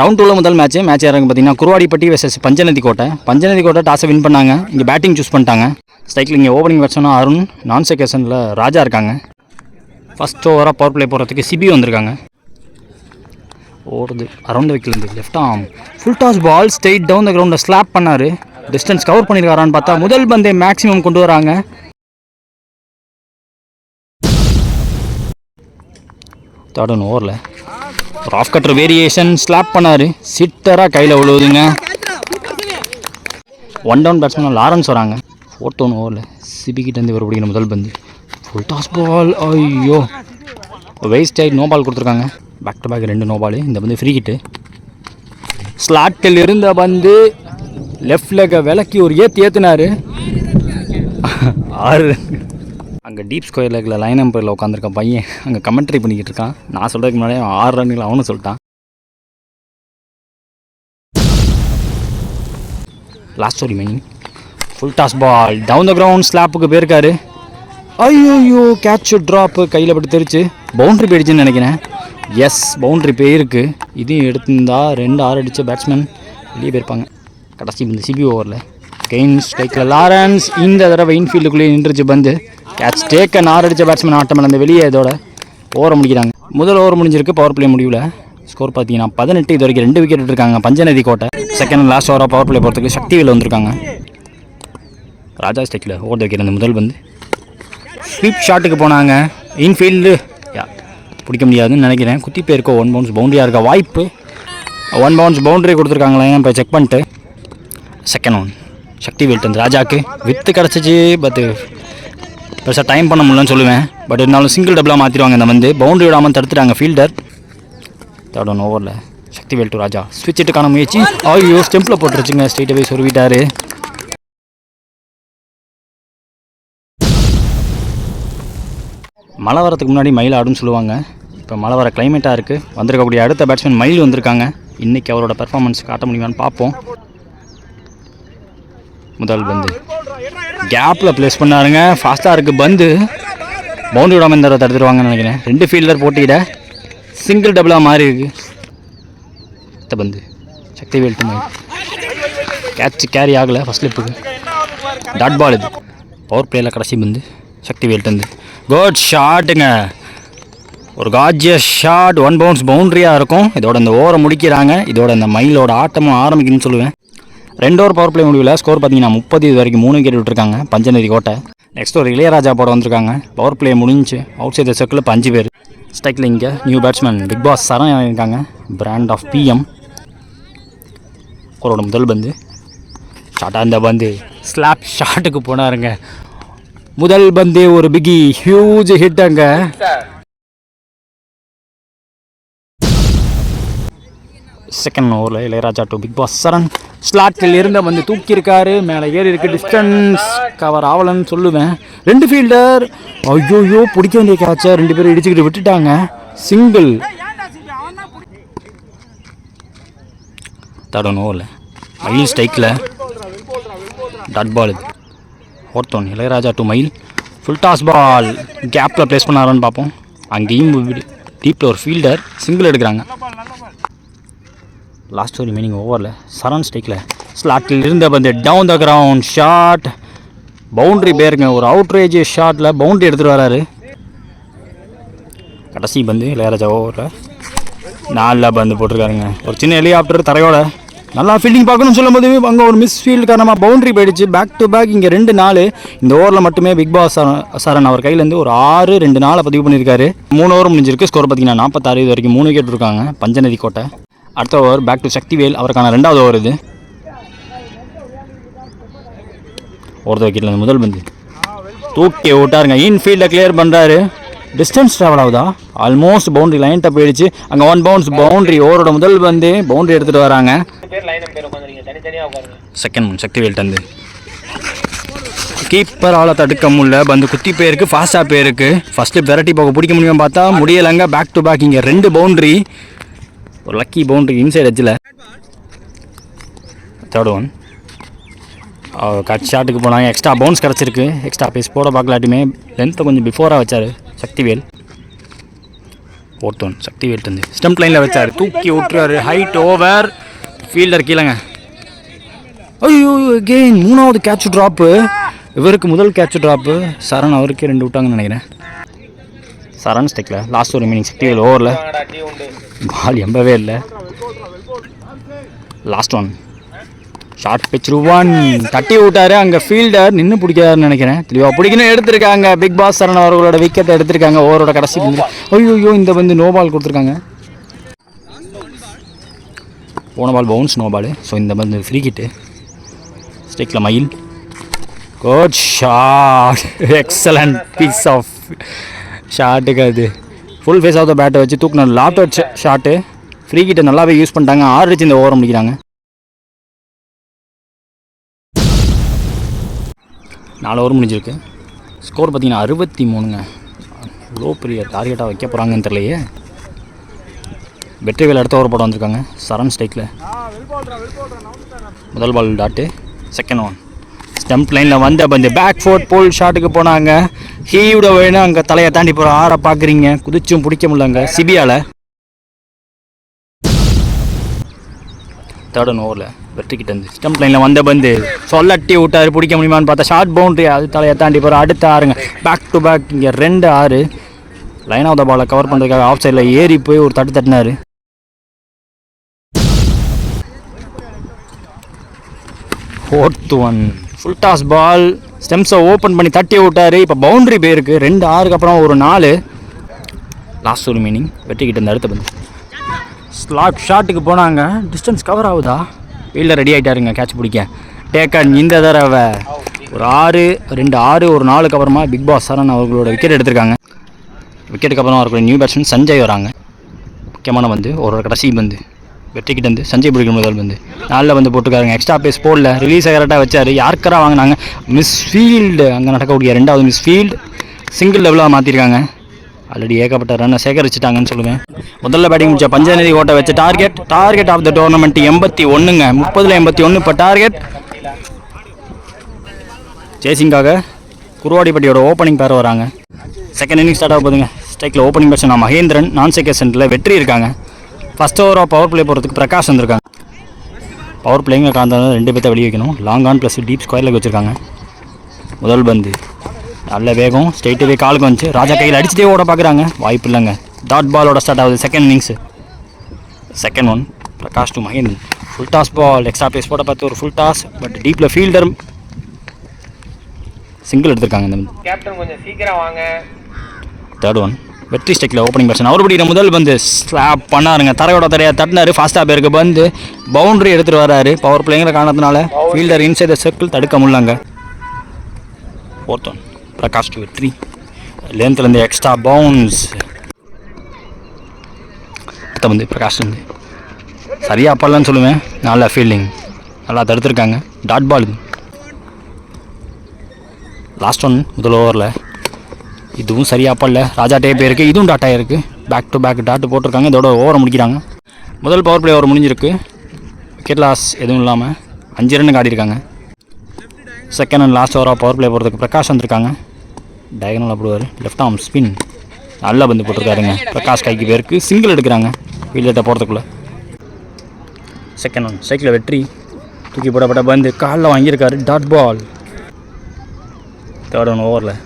Round 2 முதல் match யாருங்க பார்த்தீங்கன்னா குருவாடிப்பட்டி வெர்சஸ் பஞ்சநதி கோட்டை டாஸை வின் பண்ணாங்க. இங்கே பேட்டிங் சூஸ் பண்ணிட்டாங்க. ஸ்ட்ரைக்கில் இங்கே ஓப்பனிங் பேட்ஸ்மேனாக அருண், நான் செகண்டில் ராஜா இருக்காங்க. ஃபஸ்ட் ஓவராக பவர் பிளே போகிறதுக்கு சிபி வந்திருக்காங்க. ஓடுது அரௌண்ட் வைக்கலேருந்து left arm full toss ball straight down the கிரவுண்டில் ஸ்லாப் பண்ணார். டிஸ்டன்ஸ் கவர் பண்ணியிருக்காரான்னு பார்த்தா முதல் பந்தே மேக்ஸிமம் கொண்டு வராங்க. தேர்ட் ஒன் ஓவரில் ஒரு ஆஃப் கட்டர் வேரியேஷன் ஸ்லாப் பண்ணார். சிட்டராக கையில் விழுவுதுங்க. 1 டவுன் பேட்ஸ்மேன் லாரன்ஸ் வராங்க. 4th ஒன் ஓவரில் சிபிக்கிட்டேருந்து இவர் பிடிக்கிற முதல் பந்து ஃபுல் டாஸ் பால். ஐயோ வேஸ்ட் ஆகி நோ பால் கொடுத்துருக்காங்க. Back to back 2 no ball. இந்த பந்து ஃப்ரீ ஹிட்டு. ஸ்லாட்டில் இருந்த பந்து லெஃப்ட் லெக்கை விலக்கி ஒரு ஏற்றினார். 6. அங்கே டீப் ஸ்கொயர் லெக்கில் லைன் அம்பரில் உட்காந்துருக்கான் பையன். அங்கே கமெண்ட்ரி பண்ணிக்கிட்டு இருக்கான். நான் சொல்கிறதுக்கு முன்னாடியே 6 ரன்கள் அவனு சொல்லிட்டான். லாஸ்ட் ஒரு main full toss ball down the ground ஸ்லாப்புக்கு போயிருக்காரு. ஐயோ கேட்ச் ட்ராப்பு கையில் பட்டு தெரிச்சு பவுண்ட்ரி போயிடுச்சுன்னு நினைக்கிறேன். எஸ் பவுண்ட்ரி போயிருக்கு. இதையும் எடுத்திருந்தா 2 6 அடித்த பேட்ஸ்மேன் வெளியே போயிருப்பாங்க. கடைசி இந்த சிபி ஓவரில் கெயின் ஸ்ட்ரைக்கில் லாரன்ஸ் இந்த தடவை இன்ஃபீல்டுக்குள்ளேயே நின்றுச்சு பந்து. கேட்ச் டேக்கன் 6 அடித்த பேட்ஸ்மேன் ஆட்டம் அந்த வெளியே இதோட ஓவரை முடிக்கிறாங்க. முதல் ஓவர் முடிஞ்சிருக்கு பவர் பிளே முடிவில். ஸ்கோர் பார்த்தீங்கன்னா 18. இது வரைக்கும் 2 விக்கெட் இருக்காங்க பஞ்சநதி கோட்டை. செகண்ட் லாஸ்ட் ஓவராக பவர் பிளே போகிறதுக்கு சக்திவேல் வந்திருக்காங்க. ராஜா ஸ்ட்ரைக்கில் ஓவர் வைக்கிற அந்த முதல் பந்து ஸ்வீப் ஷாட்டுக்கு போனாங்க. இன்ஃபீல்டு பிடிக்க முடியாதுன்னு நினைக்கிறேன். குத்தி பேருக்கோ 1 பவுன்ஸ் பவுண்டரியாக இருக்க வாய்ப்பு. 1 பவுன்ஸ் பவுண்டரி கொடுத்துருக்காங்களே இப்போ செக் பண்ணிட்டு செகண்ட் ஒன் சக்திவேல் வந்து ராஜாக்கு வித்து கிடச்சிச்சு. பட்டு பெருசாக டைம் பண்ண முடியலன்னு சொல்லுவேன். பட் இருந்தாலும் சிங்கிள் டபுளாக மாற்றிடுவாங்க. இந்த வந்து பவுண்டரி விடாமல் தடுத்துட்டாங்க ஃபீல்டர். தேர்ட் ஒன் ஓவரில் சக்திவேல் டு ராஜா ஸ்விட்சிட்டுக்கான முயற்சி. ஐயோ ஸ்டெம்பில் போட்டுருச்சுங்க. ஸ்ட்ரெயிட்டாகவே சொருவிட்டார். மழை வரத்துக்கு முன்னாடி மயில் ஆடுன்னு சொல்லுவாங்க. இப்போ மழை வர கிளைமேட்டாக இருக்குது. வந்திருக்கக்கூடிய அடுத்த பேட்ஸ்மேன் மயில் வந்திருக்காங்க. இன்றைக்கி அவரோட பெர்ஃபார்மன்ஸ் காட்ட முடியுமான்னு பார்ப்போம். முதல் பந்து கேப்பில் ப்ளேஸ் பண்ணாருங்க. ஃபாஸ்ட்டாக இருக்குது பந்து. பவுண்டரி விடாமல் இந்த தடவை தடுத்துருவாங்கன்னு நினைக்கிறேன். 2 ஃபீல்டர் போட்டியிட சிங்கிள் டபுளாக மாறி இருக்கு. அடுத்த பந்து Sakthivel to Mayil catch carry ஆகலை. ஃபஸ்ட் ஸ்லிப்புக்கு டாட் பால். இது பவர் பிளேயில் கடைசி பந்து சக்திவேல் வந்து குட் ஷாட்டுங்க. ஒரு காஜியஸ் ஷாட் 1 பவுன்ஸ் பவுண்ட்ரியாக இருக்கும். இதோட இந்த ஓவரை முடிக்கிறாங்க. இதோட இந்த மயிலோட ஆட்டமும் ஆரம்பிக்குன்னு சொல்லுவேன். 2 ஓவர் பவர் பிளே முடிவில் ஸ்கோர் பார்த்தீங்கன்னா 30. இது வரைக்கும் 3 விக்கெட் விட்டுருக்காங்க பஞ்சநதி கோட்டை. நெக்ஸ்ட் ஒரு இளையராஜா போட வந்திருக்காங்க. பவர் பிளே முடிஞ்சு அவுட் சைட் சர்க்கிள் 5 பேர். ஸ்ட்ரைக்கில் இங்கே new batsman big boss Charan இருக்காங்க. பிராண்ட் ஆஃப் பிஎம். அவரோட முதல் பந்து ஷாட்டாக இந்த பந்து ஸ்லாப் ஷாட்டுக்கு போனாருங்க. முதல் பந்தே ஒரு பிகி ஹியூஜ் ஹிட். அங்கே செகண்ட் ஓவரில் இளையராஜா டு பிக் பாஸ் சரண் ஸ்லாட்டில் இருந்த வந்து தூக்கியிருக்காரு. மேலே ஏறி இருக்கு. டிஸ்டன்ஸ் கவர் ஆகலன்னு சொல்லுவேன். 2 ஃபீல்டர் ஐயோ பிடிக்க வேண்டிய கேட்சை 2 பேரும் இடிச்சுக்கிட்டு விட்டுட்டாங்க. சிங்கிள். தேர்ட் ஒன் ஓவரில் மயில் ஸ்ட்ரைக்கில் டாட் பால். இது 4th ஒன் இளையராஜா டு மயில் ஃபுல் டாஸ் பால் கேப்பில் ப்ளேஸ் பண்ணாரான்னு பார்ப்போம். அங்கேயும் டீப்பில் ஒரு ஃபீல்டர் சிங்கிள் எடுக்கிறாங்க. லாஸ்ட் ஒரு ரிமைனிங் ஓவரில் சரண் ஸ்ட்ரைக்கில் ஸ்லாட்டில் இருந்த பந்து down the ground shot boundary பேருங்க. ஒரு அவுட்ரேஜ் ஷாட்டில் பவுண்ட்ரி எடுத்துகிட்டு வராரு. கடைசி பந்து இளையராஜா ஓவரில் 4 பந்து போட்டிருக்காருங்க. ஒரு சின்ன ஹெலிகாப்டர் தரையோட நல்லா ஃபீல்டிங் பார்க்கணும்னு சொல்லும்போது அங்கே ஒரு மிஸ் ஃபீல்டு காரணமாக பவுண்ட்ரி போயிடுச்சு. பேக் டு பேக் இங்கே 2 4. இந்த ஓவரில் மட்டுமே பிக் பாஸ் சரண் அவர் கையிலேருந்து ஒரு 6 2 4 பதிவு பண்ணியிருக்காரு. 3 ஓவர் முடிஞ்சிருக்கு. ஸ்கோர் பார்த்தீங்கன்னா 46. இது வரைக்கும் 3 விக்கெட் இருக்காங்க பஞ்சநதி கோட்டை. அடுத்த ஓவர் பேக் டு சக்திவேல். அவருக்கான 2வது ஓவர். இது ஒருத்த விக்கெட்டில் முதல் பந்து தூக்கி விட்டாருங்க. இன்ஃபீல்டை கிளியர் பண்ணுறாரு. டிஸ்டன்ஸ் ட்ராவல் ஆகுதா? ஆல்மோஸ்ட் பவுண்ட்ரி லைன்ட்ட போயிடுச்சு. அங்கே 1 பவுன்ஸ் பவுண்ட்ரி. ஓவரோட முதல் பந்து பவுண்ட்ரி எடுத்துகிட்டு வராங்க. செகண்ட் ஒன் சக்திவேல் தந்து கீப்பரால் தடுக்க முடியல. பந்து குத்தி போயிருக்கு. ஃபாஸ்ட்டாக போயிருக்கு. ஃபஸ்ட்டு வெரைட்டி போக பிடிக்க முடியுமா பார்த்தா முடியலைங்க. பேக் டு பேக் இங்கே 2 பவுண்ட்ரி. ஒரு லக்கி பவுண்ட்ரி இன்சைட் எட்ஜில். தேர்ட் ஒன் கட் ஷாட்டுக்கு போனாங்க. எக்ஸ்ட்ரா பவுன்ஸ் கிடச்சிருக்கு. எக்ஸ்ட்ரா பேஸ் போட பார்க்கலாட்டுமே லென்த்தை கொஞ்சம் பிஃபோராக வச்சார் சக்திவேல். 4th 1 சக்தி வெயிட் வந்து ஸ்டம்ப் லைனில் வச்சார், தூக்கி விட்டுறாரு, ஹைட் ஓவர், ஃபீல்டர் கீழேங்க. ஐயோ அகெயின் 3வது கேட்ச் ட்ராப்பு. இவருக்கு முதல் கேட்ச் ட்ராப்பு. சரண் அவருக்கே 2 விட்டாங்கன்னு நினைக்கிறேன். சரண் ஸ்டெக்கில் லாஸ்ட் ஒரு மீனிங் சக்தி ஓவரில் பால் எம்பவே இல்லை. லாஸ்ட் 1 ஷார்ட் பிச் 1 தட்டி விட்டாரு. அங்கே ஃபீல்டர் நின்று பிடிக்காருன்னு நினைக்கிறேன். தெளிவாக பிடிக்கணும், எடுத்திருக்காங்க. பிக் பாஸ் சரண் அவர்களோட விக்கெட்டை எடுத்திருக்காங்க ஓவரோட கடைசி. ஐயோ இந்த வந்து நோ பால் கொடுத்துருக்காங்க. போன ball bounce, no ball. So இந்த வந்து ஃப்ரீ கிட்டு. ஸ்டெக்கில் Mayil, good shot, excellent piece of ஷாட்டுக்கு. அது ஃபுல் ஃபேஸ் ஆஃப் த பேட்டை வச்சு தூக்கணும். Lot out shot. ஃப்ரீ கிட்ட நல்லாவே யூஸ் பண்ணிட்டாங்க. 6 அடிச்சு இந்த ஓவரை முடிக்கிறாங்க. 4 ஓவர் முடிஞ்சிருக்கு. ஸ்கோர் பார்த்தீங்கன்னா 63ங்க. இவ்வளோ பெரிய டார்கெட்டாக வைக்க போகிறாங்கன்னு தெரியலையே. வெற்றிவேல் அடுத்த ஓவர் போட வந்திருக்காங்க. சரண் ஸ்ட்ரைக்கில் முதல் பால் டாட்டு. செகண்ட் 1 ஸ்டம்ப் லைனில் வந்த பந்து பேக் ஃபோர்ட் போல் ஷாட்டுக்கு போனாங்க. ஹீவிட வேணும், அங்கே தலையை தாண்டி போகிற ஆட பார்க்குறீங்க. குதிச்சும் பிடிக்க முடியலங்க சிபியால். 3rd ஓவரில் வெற்றிக்கிட்ட வந்து ஸ்டம்ப் லைனில் வந்த பந்து சொல்லட்டி விட்டார். பிடிக்க முடியுமான்னு பார்த்தா ஷார்ட் பவுண்ட்ரி, அது தலையை தாண்டி போகிற அடுத்த 6ங்க. பேக் டு பேக் இங்கே 2 6. லைன் ஆஃப் த பாலை கவர் பண்ணுறதுக்காக ஆஃப் சைடில் ஏறி போய் ஒரு தட்டினார். 4th 1 full toss ball. ஸ்டெம்ஸை ஓப்பன் பண்ணி தட்டி விட்டார். இப்போ பவுண்ட்ரி போயிருக்கு. 2 6க்கு அப்புறம் ஒரு 4. லாஸ்ட் ஒரு மீனிங் வெற்றிக்கிட்ட இருந்த அடுத்த பந்து ஸ்லாட் ஷாட்டுக்கு போனாங்க. டிஸ்டன்ஸ் கவர் ஆகுதா? ஃபீல்டர் ரெடி ஆகிட்டாருங்க கேட்ச் பிடிக்க. டேக்கன் இந்த தடவை ஒரு 6 2 6 ஒரு 4க்கு அப்புறமா பிக் பாஸ் சரண் அவர்களோட விக்கெட் எடுத்திருக்காங்க. விக்கெட்டுக்கு அப்புறம் அவர்களோட நியூ பேட்ஸ்மேன் சஞ்சய் வராங்க. முக்கியமான வந்து ஒரு கடைசி பந்து வெற்றிக்கிட்ட வந்து சஞ்சய் பிடிக்கிற முதல் வந்து 4 வந்து போட்டுருக்காருங்க. எக்ஸ்ட்ரா பேஸ் போடல, ரிலீஸ் கரெக்டாக வச்சார். யாருக்கரா வாங்கினாங்க? மிஸ்ஃபீல்டு. அங்கே நடக்கக்கூடிய 2வது மிஸ்ஃபீல்டு. சிங்கிள் லெவலாக மாற்றிருக்காங்க. ஆல்ரெடி ஏகப்பட்ட ரன்னை சேகரிச்சிட்டாங்கன்னு சொல்லுவேன். முதல்ல பேட்டிங் முடிச்ச பஞ்சநதி ஓட்ட வச்ச டார்கெட் ஆஃப் த டோர்னமெண்ட் 81ங்க. 30ல் 81 இப்போ டார்கெட். சேசிங்காக குருவாடிப்பட்டியோட ஓப்பனிங் பேர் வராங்க. செகண்ட் இன்னிங் ஸ்டார்ட் ஆக போதுங்க. ஸ்ட்ரைக்கில் ஓப்பனிங் பேட்ஸ்மேன் மகேந்திரன், நான் செகண்ட் சென்டரில் வெற்றி இருக்காங்க. ஃபஸ்ட் ஓவராக பவர் பிளே போகிறதுக்கு பிரகாஷ் வந்திருக்காங்க. பவர் பிளேங்க காந்தாலும் 2 பேர்த்த வெளியே வைக்கணும். லாங் ஆன் ப்ளஸ் டீப் ஸ்கொயரில் வச்சுருக்காங்க. முதல் பந்து நல்ல வேகம், ஸ்ட்ரெயிட்டாகவே காலுக்கு வந்துச்சு. ராஜா கையில் அடிச்சுட்டே ஓட பார்க்குறாங்க, வாய்ப்பு இல்லைங்க. டாட் பாலோட ஸ்டார்ட் ஆகுது second innings. Second 1 Prakash to Mahendran. Full toss ball. Extra pace போட பார்த்து ஒரு ஃபுல் டாஸ். பட் டீப்பில் ஃபீல்டர் சிங்கிள் எடுத்திருக்காங்க. இந்த கேப்டன் கொஞ்சம் சீக்கிரம் வாங்க. 3rd 1 வெற்றி ஸ்டெக்கில் ஓப்பனிங் பேட்ஸ்மேன் அவர் படிக்கிற முதல் பந்து ஸ்லாப் பண்ணாருங்க. தரையோட தரையாக தட்டினார். ஃபாஸ்ட்டாக பேருக்கு பந்து பவுண்டரி எடுத்துகிட்டு வராரு. பவர் பிளேங்கிற காரணத்தினால ஃபீல்டர் இன்சைட் த சர்க்கிள் தடுக்க முடியலங்க. 4th 1 பிரகாஷ் டு வெற்றி. லேன்த்லேருந்து எக்ஸ்ட்ரா பவுன்ஸ். அடுத்த வந்து பிரகாஷ் வந்து சரியாக அப்படலான்னு சொல்லுவேன். நல்ல ஃபீல்டிங், நல்லா தடுத்துருக்காங்க. Dot ball. லாஸ்ட் 1 முதல் ஓவரில் இதுவும் சரியாக படல. ராஜா டேப் இருக்குது, இதுவும் டாட் ஆகிருக்கு. பேக் டு பேக் டாட்டு போட்டிருக்காங்க. இதோட ஓவரை முடிக்கிறாங்க. முதல் பவர் பிளே ஓவர் முடிஞ்சிருக்கு. விக்கெட் லாஸ் எதுவும் இல்லாமல் 5 ரன் ஆடிருக்காங்க. செகண்ட் அண்ட் லாஸ்ட் ஓவராக பவர் பிளே போகிறதுக்கு பிரகாஷ் வந்திருக்காங்க. டயகனல் போடுவார். லெஃப்ட் ஆர்ம் ஸ்பின் நல்லா பந்து போட்டிருக்காருங்க. பிரகாஷ் கைக்கு பேருக்கு சிங்கிள் எடுக்கிறாங்க ஃபீல்டர்கிட்ட போகிறதுக்குள்ளே. செகண்ட் 1 ஸ்ட்ரைக்கில் வெற்றி. தூக்கி போடப்பட்ட பந்து காலில் வாங்கியிருக்காரு. Dot ball. 3rd 1 ஓவரில்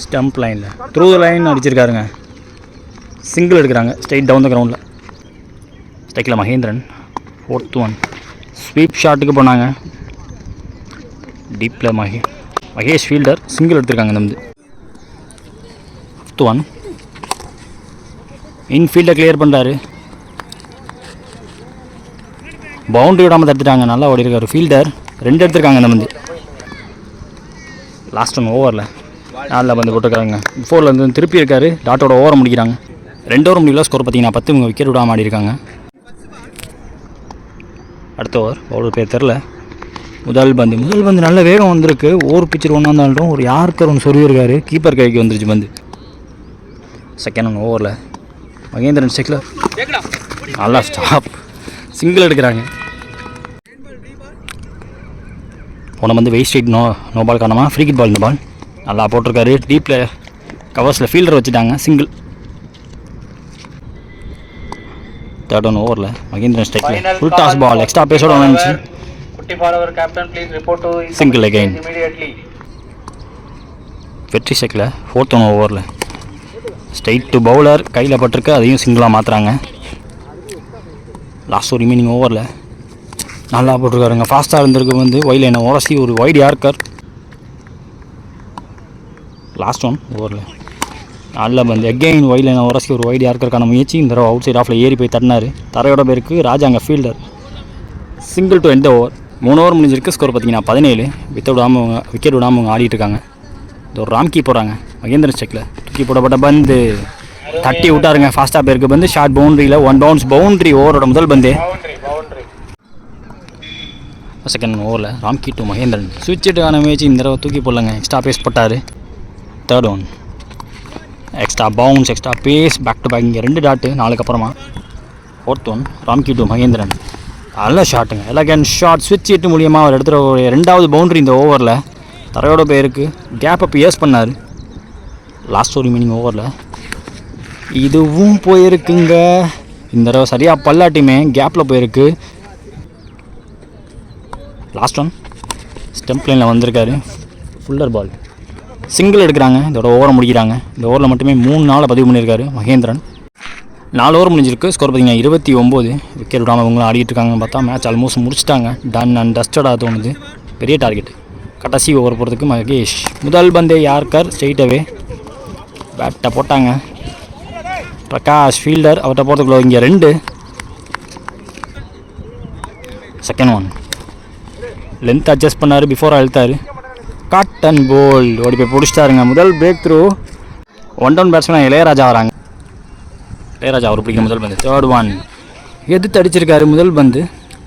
ஸ்டம்ப் லைனில் த்ரூ லைன் அடிச்சிருக்காருங்க. சிங்கிள் எடுக்கிறாங்க ஸ்ட்ரைட் டவுன் த கிரவுண்டில். ஸ்ட்ரைக்கில் மகேந்திரன். 4th 1 ஸ்வீப் ஷாட்டுக்கு போனாங்க. டீப்பில் மகேஷ் ஃபீல்டர் சிங்கிள் எடுத்திருக்காங்க. இந்த 5th 1 இன்ஃபீல்டை கிளியர் பண்ணுறாரு. பவுண்டரி விடாமல் தடுத்துட்டாங்க. நல்லா ஓடி இருக்காரு ஃபீல்டர். 2 எடுத்திருக்காங்க. இந்த வந்து லாஸ்ட் 1 ஓவரில் நல்லா பந்து போட்டுருக்காங்க. 4ல் வந்து திருப்பி இருக்காரு. டாட்டோட ஓவரை முடிக்கிறாங்க. 2 ஓவர் முடியல. ஸ்கோர் பார்த்தீங்கன்னா 10. இவங்க விக்கெட் விடாமல் ஆடி இருக்காங்க. அடுத்த ஓவர் பவுலர் பேர் தெரில. முதல் பந்து நல்ல வேகம் வந்திருக்கு. ஓவர் பிச்சர் ஒன்றா இருந்தாலும் ஒரு யாருக்கர் ஒன்று சொருவிருக்காரு. கீப்பர் கைக்கு வந்துருச்சு பந்து. செகண்ட் 1 ஓவரில் மகேந்திரன் ஸ்டெக்லர் நல்லா ஸ்டாப் சிங்கிள் எடுக்கிறாங்க. போன வந்து வெயிட் ஸ்ட்ரைட் நோ பால் காரணமாக ஃப்ரீ கிட் பால். இந்த பால் நல்லா போட்டிருக்காரு. டீப்பில் கவர்ஸில் ஃபீல்டர் வச்சுட்டாங்க. சிங்கிள். தேர்ட் ஒன் ஓவரில் மகேந்திரன் ஸ்ட்ரைக்கில் ஃபுல் டாஸ் பால் எக்ஸ்ட்ரா பேஸோட வந்துச்சு. Single again. வெற்றி ஸ்ட்ரைக்கில் ஃபோர்த் ஒன் ஓவரில் ஸ்ட்ரைட் டு பவுலர் கையில் பட்டிருக்கு, அதையும் சிங்கிளாக மாற்றுறாங்க. லாஸ்ட் ஒரு ரிமைனிங் ஓவரில் நல்லா போட்டிருக்காருங்க. ஃபாஸ்ட்டாக இருந்திருக்கு வந்து ஒயில் என்ன உரசி ஒரு வைட் யார்க்கர். லாஸ்ட் ஒன் ஓவரில் நல்ல பந்து எகெயின் ஒயில் என்ன உரசி ஒரு வைட் யார்க்கருக்கான முயற்சி. இந்த தடவை அவுட் சைட் ஆஃபில் ஏறி போய் தட்டினார். தரையோட பேருக்கு ராஜா அங்கே fielder. Single to end over. 3 over முடிஞ்சிருக்கு. ஸ்கோர் பார்த்தீங்கன்னா 17. விக்கெட் விடாமல் அவங்க ஆடிட்டு இருக்காங்க. இது ஒரு ராம்கி போகிறாங்க. மகேந்திரன் ஸ்ட்ரைக்கில் தூக்கி போடப்பட்ட பந்து தட்டி விட்டாருங்க. ஃபாஸ்ட்டாக பேருக்கு பந்து ஷார்ட் பவுண்ட்ரியில் 1 பவுன்ஸ் பவுண்ட்ரி. ஓவரோட முதல் பந்து. செகண்ட் ஓவரில் ராம்கி டு மகேந்திரன் சுவிட்சுக்கான முயற்சி. இந்த தடவை தூக்கி போடலங்க. எக்ஸ்ட்ரா பேஸ் போட்டார். Third one extra bounce extra pace back to back. இங்கே 2 டாட்டு 4க்கு அப்புறமா. Fourth one Ramki to Mahendran நல்ல ஷாட்டுங்க. எலகன் ஷாட் ஸ்விட்ச் ஹிட் மூலியமாக அவர் எடுத்துகிற ஒரு 2வது பவுண்ட்ரி இந்த ஓவரில். தரையோட பேருக்கு கேப் அப் ஏஸ் பண்ணார். லாஸ்ட் ஒரு ரிமைனிங் ஓவரில் இதுவும் போயிருக்குங்க. இந்த தடவை சரியாக பல்லாட்டியுமே கேப்பில் போயிருக்கு. லாஸ்ட் ஒன் ஸ்டெம்ப் லைனில் வந்திருக்காரு. ஃபுல்லர் பால் சிங்கிள் எடுக்கிறாங்க. இதோட ஓவரை முடிக்கிறாங்க. இந்த ஓவரில் மட்டுமே 3 நாளை பதிவு பண்ணியிருக்காரு மகேந்திரன். 4 ஓவர் முடிஞ்சிருக்கு. ஸ்கோர் பார்த்தீங்கன்னா 29. விக்கெட் விடாமல் இவங்களும் ஆடிட்டு இருக்காங்கன்னு பார்த்தா மேட்ச் ஆல்மோஸ்ட் முடிச்சிட்டாங்க. டன் அண்ட் டஸ்டடாக தோணுது. பெரிய டார்கெட் கடைசி ஓவர் போகிறதுக்கு. மகேஷ் முதல் பந்தே யார்கர் ஸ்ட்ரெயிட்டாகவே பேட்டை போட்டாங்க. பிரகாஷ் ஃபீல்டர் அவர்கிட்ட போகிறதுக்குள்ள இங்கே 2. செகண்ட் ஒன் லென்த் அட்ஜஸ்ட் பண்ணார். பிஃபோராக அழுத்தார். கட் அண்ட் போல் ஓடி போய் பிடிச்சிட்டாருங்க. முதல் breakthrough. 1 down batsman Ilaiyaraaja வராங்க. இளையராஜா அவர் பிடிக்கிற முதல் பந்து. தேர்ட் ஒன் எதிர்த்து அடிச்சிருக்காரு. முதல் பந்து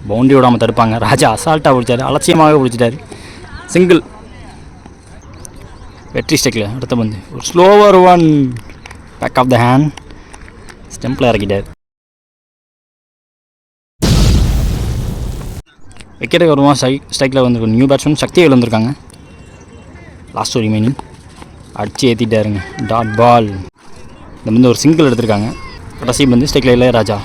பவுண்டரி விடாமல் தடுப்பாங்க. ராஜா அசால்ட்டாக பிடிச்சாரு. அலட்சியமாக பிடிச்சிட்டாரு. சிங்கிள். வெற்றி ஸ்ட்ரைக்கில் அடுத்த பந்து ஒரு slower one back of the hand. ஸ்டெம்பில் இறக்கிட்டார். விக்கெட்டுக்கு வருமா ஸ்ட்ரைக்கில் வந்து நியூ பேட்ஸ்மேன் சக்தியை வந்திருக்காங்க. லாஸ்ட் ஒரு ரிமைனிங் அடிச்சு ஏற்றிட்டாருங்க. Dot ball. இந்த வந்து ஒரு சிங்கிள் எடுத்திருக்காங்க. கடைசி பந்து ஸ்ட்ரைக்கில் இளையராஜா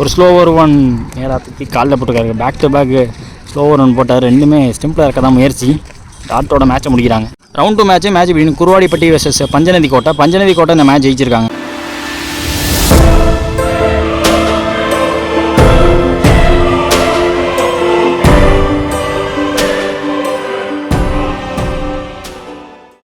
ஒரு ஸ்லோவர் ஒன் நேராக தூக்கி காலில் போட்டுருக்காரு. Back to back slower one போட்டார். 2மே ஸ்டெம்பில் இருக்க தான் முயற்சி. டாட்டோட மேட்சை முடிக்கிறாங்க. ரவுண்ட் 2 மேட்ச் இப்படின்னு குருவாடிப்பட்டி வெர்சஸ் பஞ்சநதி கோட்டை. பஞ்சநதி கோட்டை இந்த மேட்ச் ஜெயிச்சிருக்காங்க.